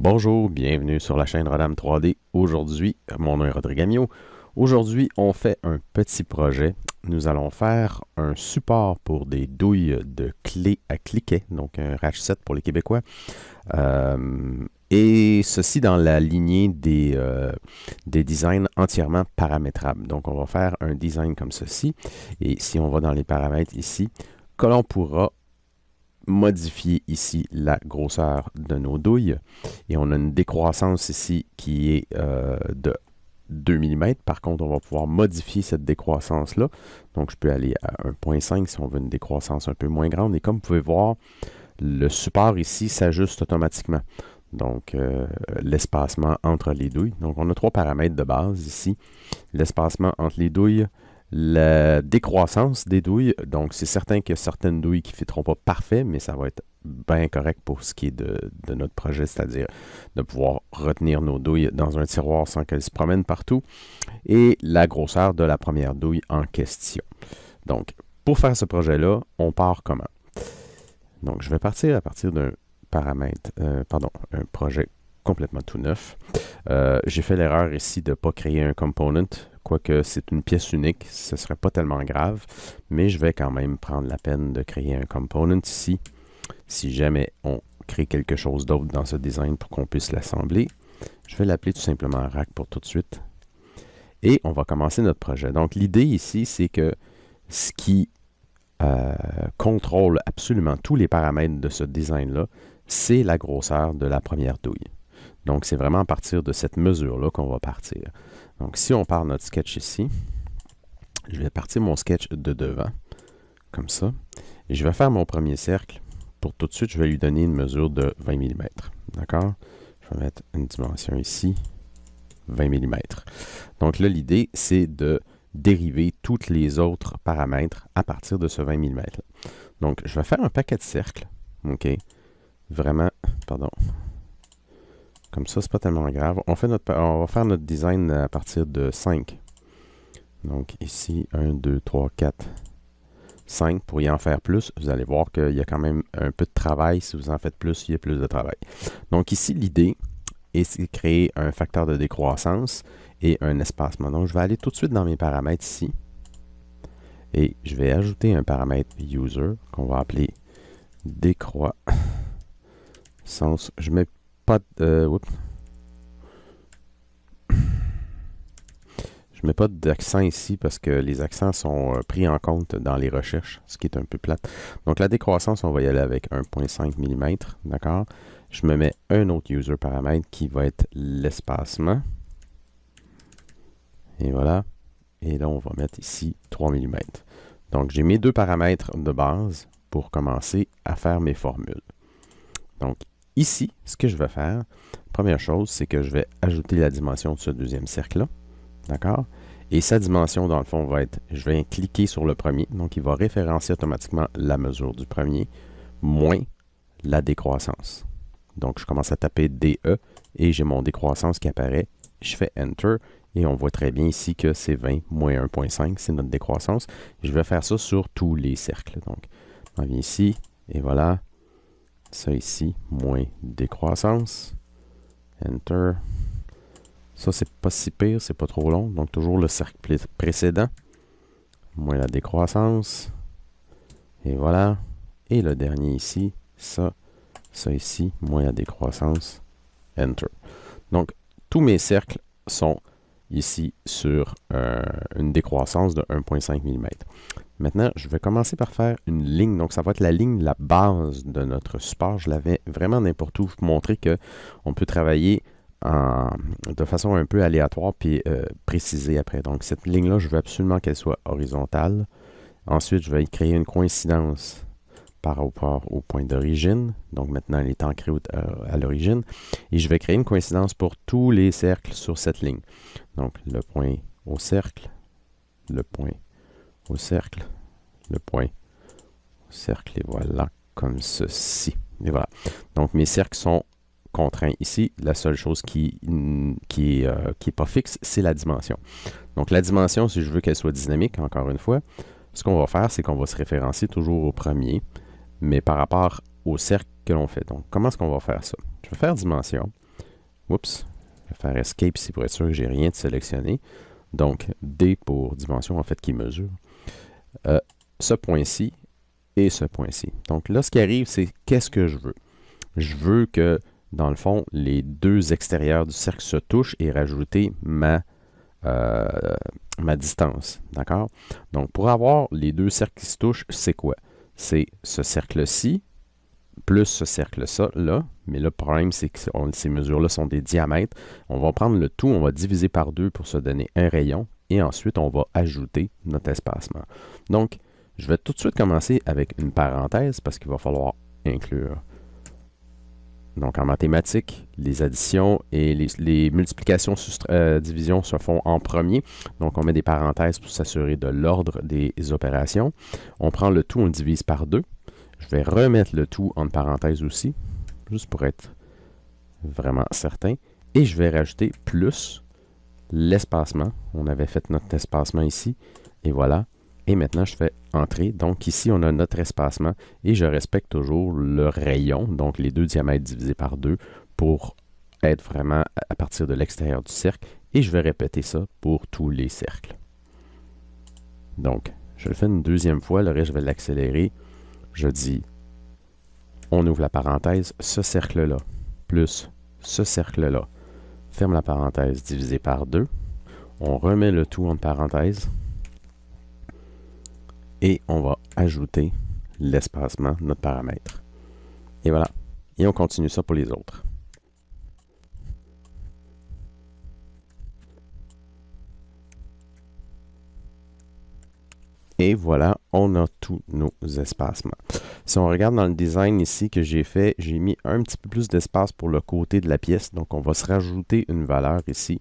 Bonjour, bienvenue sur la chaîne Rodam 3D. Aujourd'hui, mon nom est Rodrigue Amiot. Aujourd'hui, on fait un petit projet. Nous allons faire un support pour des douilles de clés à cliquet, donc un Ratchet pour les Québécois. Et ceci dans la lignée des designs entièrement paramétrables. Donc, on va faire un design comme ceci. Et si on va dans les paramètres ici, que l'on pourra modifier ici la grosseur de nos douilles. Et on a une décroissance ici qui est de 2 mm. Par contre, on va pouvoir modifier cette décroissance-là. Donc, je peux aller à 1.5 si on veut une décroissance un peu moins grande. Et comme vous pouvez voir, le support ici s'ajuste automatiquement. Donc, l'espacement entre les douilles. Donc, on a 3 paramètres de base ici. L'espacement entre les douilles, la décroissance des douilles. Donc, c'est certain qu'il y a certaines douilles qui ne fitteront pas parfait, mais ça va être bien correct pour ce qui est de notre projet, c'est-à-dire de pouvoir retenir nos douilles dans un tiroir sans qu'elles se promènent partout. Et la grosseur de la première douille en question. Donc, pour faire ce projet-là, on part comment? Donc, je vais partir à partir d'un paramètre, un projet complètement tout neuf. J'ai fait l'erreur ici de ne pas créer un component, quoique c'est une pièce unique, ce ne serait pas tellement grave, mais je vais quand même prendre la peine de créer un component ici, si jamais on crée quelque chose d'autre dans ce design pour qu'on puisse l'assembler. Je vais l'appeler tout simplement rack pour tout de suite. Et on va commencer notre projet. Donc l'idée ici, c'est que ce qui contrôle absolument tous les paramètres de ce design-là, c'est la grosseur de la première douille. Donc, c'est vraiment à partir de cette mesure-là qu'on va partir. Donc, si on part notre sketch ici, je vais partir mon sketch de devant, comme ça. Et je vais faire mon premier cercle. Pour tout de suite, je vais lui donner une mesure de 20 mm. D'accord? Je vais mettre une dimension ici, 20 mm. Donc là, l'idée, c'est de dériver tous les autres paramètres à partir de ce 20 mm. Donc, je vais faire un paquet de cercles. OK? Vraiment, pardon. Comme ça, c'est pas tellement grave. On va faire notre design à partir de 5. Donc ici, 1, 2, 3, 4, 5. Pour y en faire plus, vous allez voir qu'il y a quand même un peu de travail. Si vous en faites plus, il y a plus de travail. Donc ici, l'idée est de créer un facteur de décroissance et un espacement. Donc je vais aller tout de suite dans mes paramètres ici. Et je vais ajouter un paramètre user qu'on va appeler décroissance. Je mets pas de... Je mets pas d'accent ici parce que les accents sont pris en compte dans les recherches, ce qui est un peu plate. Donc la décroissance, on va y aller avec 1.5 mm, d'accord? Je me mets un autre user paramètre qui va être l'espacement. Et voilà. Et là, on va mettre ici 3 mm. Donc j'ai mes deux paramètres de base pour commencer à faire mes formules. Donc ici, ce que je vais faire, première chose, c'est que je vais ajouter la dimension de ce deuxième cercle-là. D'accord? Et sa dimension, dans le fond, va être, je vais cliquer sur le premier, donc il va référencer automatiquement la mesure du premier, moins la décroissance. Donc, je commence à taper DE et j'ai mon décroissance qui apparaît. Je fais Enter et on voit très bien ici que c'est 20 moins 1.5, c'est notre décroissance. Je vais faire ça sur tous les cercles. Donc, on vient ici et voilà. Ça ici, moins décroissance. Enter. Ça, c'est pas si pire, c'est pas trop long. Donc, toujours le cercle précédent. Moins la décroissance. Et voilà. Et le dernier ici, ça ici, moins la décroissance. Enter. Donc, tous mes cercles sont ici sur une décroissance de 1.5 mm. Maintenant, je vais commencer par faire une ligne. Donc, ça va être la ligne, la base de notre support. Je l'avais vraiment n'importe où. Vous montrer qu'on peut travailler de façon un peu aléatoire puis préciser après. Donc, cette ligne-là, je veux absolument qu'elle soit horizontale. Ensuite, je vais y créer une coïncidence par rapport au point d'origine. Donc, maintenant, elle est ancrée à l'origine. Et je vais créer une coïncidence pour tous les cercles sur cette ligne. Donc, le point au cercle, le point au cercle, le point au cercle, et voilà, comme ceci. Et voilà. Donc, mes cercles sont contraint ici. La seule chose qui est pas fixe, c'est la dimension. Donc la dimension, si je veux qu'elle soit dynamique, encore une fois, ce qu'on va faire, c'est qu'on va se référencer toujours au premier, mais par rapport au cercle que l'on fait. Donc comment est-ce qu'on va faire ça? Je vais faire dimension. Oups, je vais faire Escape ici pour être sûr que j'ai rien de sélectionné. Donc, D pour dimension, en fait, qui mesure. Ce point-ci et ce point-ci. Donc là, ce qui arrive, c'est qu'est-ce que je veux? Je veux que, dans le fond, les deux extérieurs du cercle se touchent et rajouter ma distance. D'accord? Donc, pour avoir les deux cercles qui se touchent, c'est quoi? C'est ce cercle-ci plus ce cercle-là. Mais le problème, c'est que ces mesures-là sont des diamètres. On va prendre le tout, on va diviser par 2 pour se donner un rayon. Et ensuite, on va ajouter notre espacement. Donc, je vais tout de suite commencer avec une parenthèse parce qu'il va falloir inclure. Donc, en mathématiques, les additions et les multiplications divisions se font en premier. Donc, on met des parenthèses pour s'assurer de l'ordre des opérations. On prend le tout, on divise par 2. Je vais remettre le tout entre parenthèses aussi, juste pour être vraiment certain. Et je vais rajouter plus l'espacement. On avait fait notre espacement ici. Et voilà. Et maintenant, je fais entrer. Donc ici, on a notre espacement. Et je respecte toujours le rayon, donc les deux diamètres divisés par 2, pour être vraiment à partir de l'extérieur du cercle. Et je vais répéter ça pour tous les cercles. Donc, je le fais une deuxième fois. Le reste, je vais l'accélérer. Je dis, on ouvre la parenthèse, ce cercle-là, plus ce cercle-là. Ferme la parenthèse, divisé par 2. On remet le tout entre parenthèses. Et on va ajouter l'espacement, notre paramètre. Et voilà. Et on continue ça pour les autres. Et voilà, on a tous nos espacements. Si on regarde dans le design ici que j'ai fait, j'ai mis un petit peu plus d'espace pour le côté de la pièce. Donc, on va se rajouter une valeur ici.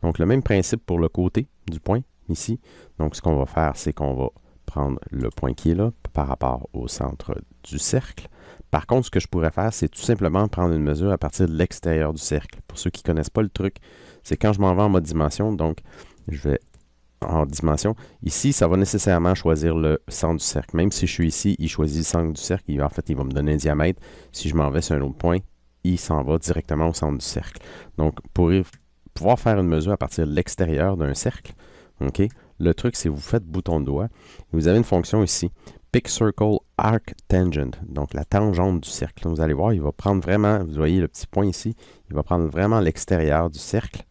Donc, le même principe pour le côté du point ici. Donc, ce qu'on va faire, c'est qu'on va prendre le point qui est là par rapport au centre du cercle. Par contre, ce que je pourrais faire, c'est tout simplement prendre une mesure à partir de l'extérieur du cercle. Pour ceux qui ne connaissent pas le truc, c'est quand je m'en vais en mode dimension. Donc, je vais en dimension. Ici, ça va nécessairement choisir le centre du cercle. Même si je suis ici, il choisit le centre du cercle. En fait, il va me donner un diamètre. Si je m'en vais sur un autre point, il s'en va directement au centre du cercle. Donc, pour pouvoir faire une mesure à partir de l'extérieur d'un cercle, okay, le truc, c'est que vous faites bouton de doigt. Vous avez une fonction ici, Pick Circle Arc Tangent, donc la tangente du cercle. Donc, vous allez voir, il va prendre vraiment, vous voyez le petit point ici, il va prendre vraiment l'extérieur du cercle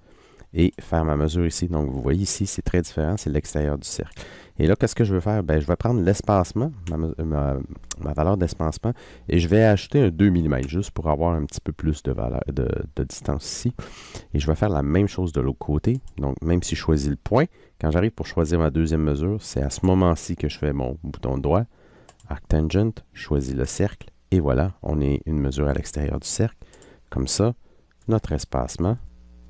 et faire ma mesure ici. Donc, vous voyez ici, c'est très différent, c'est l'extérieur du cercle. Et là, qu'est-ce que je veux faire? Ben, je vais prendre l'espacement, ma valeur d'espacement, et je vais ajouter un 2 mm, juste pour avoir un petit peu plus de, de distance ici. Et je vais faire la même chose de l'autre côté. Donc, même si je choisis le point, quand j'arrive pour choisir ma deuxième mesure, c'est à ce moment-ci que je fais mon bouton de doigt, Arc Tangent, je choisis le cercle, et voilà, on est une mesure à l'extérieur du cercle. Comme ça, notre espacement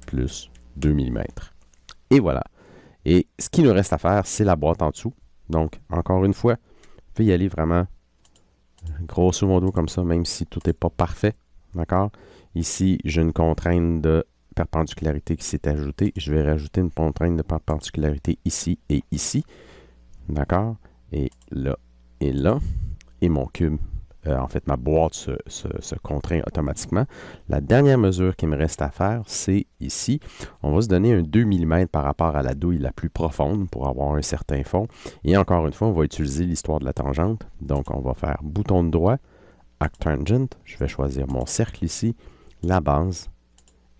plus 2 mm. Et voilà. Et ce qu'il nous reste à faire, c'est la boîte en dessous. Donc, encore une fois, vous pouvez y aller vraiment grosso modo comme ça, même si tout n'est pas parfait. D'accord? Ici, j'ai une contrainte de perpendicularité qui s'est ajoutée. Je vais rajouter une contrainte de perpendicularité ici et ici. D'accord? Et là, et là. Et mon cube, en fait, ma boîte se contraint automatiquement. La dernière mesure qu'il me reste à faire, c'est ici. On va se donner un 2 mm par rapport à la douille la plus profonde pour avoir un certain fond. Et encore une fois, on va utiliser l'histoire de la tangente. Donc, on va faire bouton de doigt, Arc Tangent. Je vais choisir mon cercle ici, la base.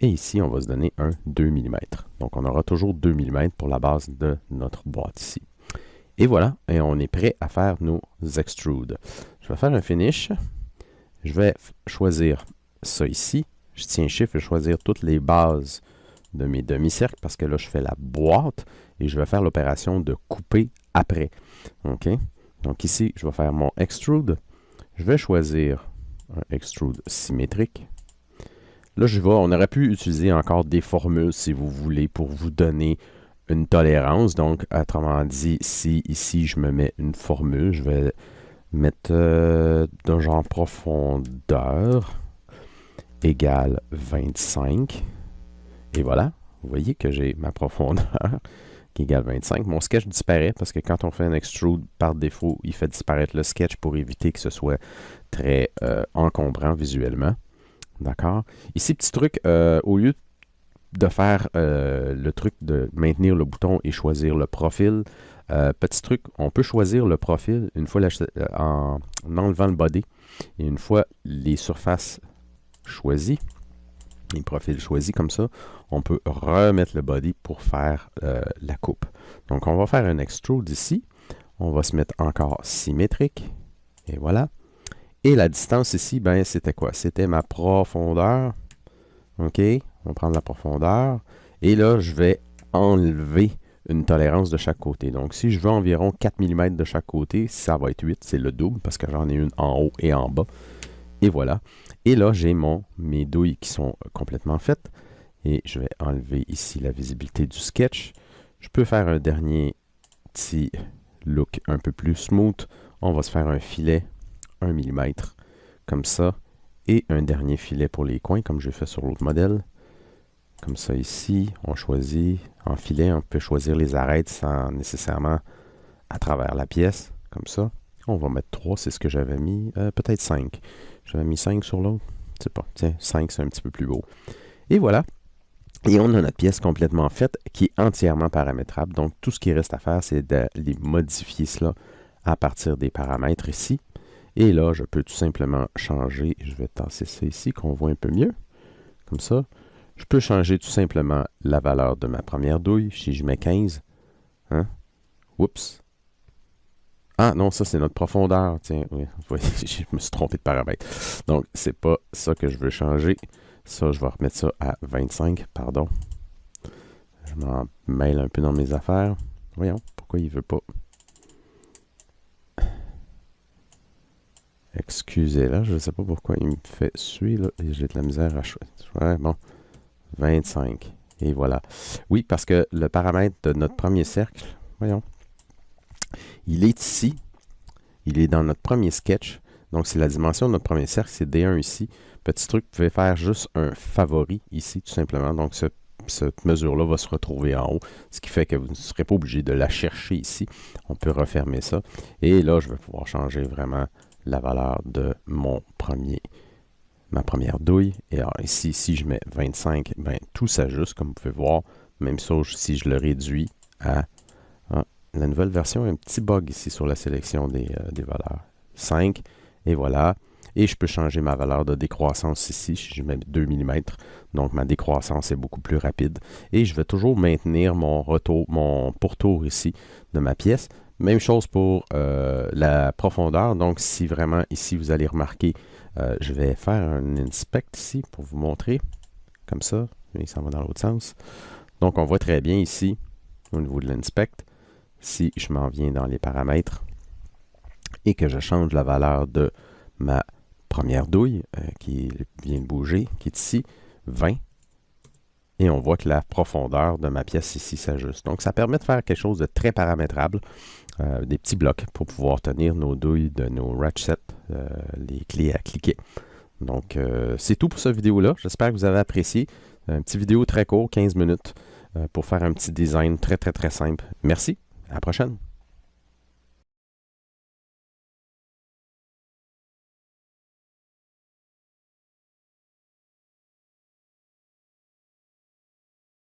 Et ici, on va se donner un 2 mm. Donc, on aura toujours 2 mm pour la base de notre boîte ici. Et voilà, et on est prêt à faire nos extrudes. Je vais faire un finish. Je vais choisir ça ici. Je tiens Shift et choisir toutes les bases de mes demi-cercles parce que là, je fais la boîte et je vais faire l'opération de couper après. OK? Donc ici, je vais faire mon extrude. Je vais choisir un extrude symétrique. Là, on aurait pu utiliser encore des formules si vous voulez pour vous donner une tolérance. Donc, autrement dit, si ici, je me mets une formule, je vais mettre de genre profondeur égale 25. Et voilà, vous voyez que j'ai ma profondeur qui égale 25. Mon sketch disparaît parce que quand on fait un extrude, par défaut, il fait disparaître le sketch pour éviter que ce soit très encombrant visuellement. D'accord? Ici, petit truc, au lieu de faire le truc de maintenir le bouton et choisir le profil, petit truc, on peut choisir le profil une fois en enlevant le body et une fois les surfaces choisies, les profils choisis comme ça, on peut remettre le body pour faire la coupe. Donc, on va faire un extrude ici. On va se mettre encore symétrique. Et voilà. Et la distance ici, ben, c'était quoi? C'était ma profondeur. OK? On va prendre la profondeur. Et là, je vais enlever une tolérance de chaque côté. Donc, si je veux environ 4 mm de chaque côté, ça va être 8. C'est le double parce que j'en ai une en haut et en bas. Et voilà. Et là, j'ai mes douilles qui sont complètement faites. Et je vais enlever ici la visibilité du sketch. Je peux faire un dernier petit look un peu plus smooth. On va se faire un filet 1 mm comme ça. Et un dernier filet pour les coins comme j'ai fait sur l'autre modèle. Comme ça ici, on choisit en filet. On peut choisir les arêtes sans nécessairement à travers la pièce. Comme ça. On va mettre 3, c'est ce que j'avais mis. Peut-être 5. J'avais mis 5 sur l'autre. Je sais pas. Tiens, 5 c'est un petit peu plus beau. Et voilà. Et on a notre pièce complètement faite qui est entièrement paramétrable. Donc, tout ce qui reste à faire, c'est d'aller modifier cela à partir des paramètres ici. Et là, je peux tout simplement changer. Je vais tasser ça ici, qu'on voit un peu mieux. Comme ça. Je peux changer tout simplement la valeur de ma première douille. Si je mets 15. Hein? Oups. Ah non, ça c'est notre profondeur. Tiens, oui, je me suis trompé de paramètre. Donc, c'est pas ça que je veux changer. Ça, je vais remettre ça à 25, pardon. Je m'en mêle un peu dans mes affaires. Voyons, pourquoi il ne veut pas. Excusez-là, je ne sais pas pourquoi il me fait suivre, là, et j'ai de la misère à choisir. Ouais, bon, 25. Et voilà. Oui, parce que le paramètre de notre premier cercle, voyons, il est ici. Il est dans notre premier sketch. Donc, c'est la dimension de notre premier cercle, c'est D1 ici. Petit truc, vous pouvez faire juste un favori ici, tout simplement. Donc, cette mesure-là va se retrouver en haut, ce qui fait que vous ne serez pas obligé de la chercher ici. On peut refermer ça. Et là, je vais pouvoir changer vraiment la valeur de ma première douille. Et alors ici, si je mets 25, ben, tout s'ajuste, comme vous pouvez voir. Même chose si je le réduis à... la nouvelle version a un petit bug ici sur la sélection des valeurs. 5, et voilà. Et je peux changer ma valeur de décroissance ici, si je mets 2 mm. Donc, ma décroissance est beaucoup plus rapide. Et je vais toujours maintenir mon pourtour ici de ma pièce. Même chose pour la profondeur. Donc, si vraiment ici, vous allez remarquer, je vais faire un inspect ici pour vous montrer. Comme ça. Et ça va dans l'autre sens. Donc, on voit très bien ici, au niveau de l'inspect, si je m'en viens dans les paramètres et que je change la valeur de ma première douille qui vient de bouger, qui est ici, 20. Et on voit que la profondeur de ma pièce ici s'ajuste. Donc, ça permet de faire quelque chose de très paramétrable, des petits blocs pour pouvoir tenir nos douilles de nos ratchets, les clés à cliquer. Donc, c'est tout pour cette vidéo-là. J'espère que vous avez apprécié. Une petite vidéo très courte, 15 minutes, pour faire un petit design très, très, très simple. Merci. À la prochaine.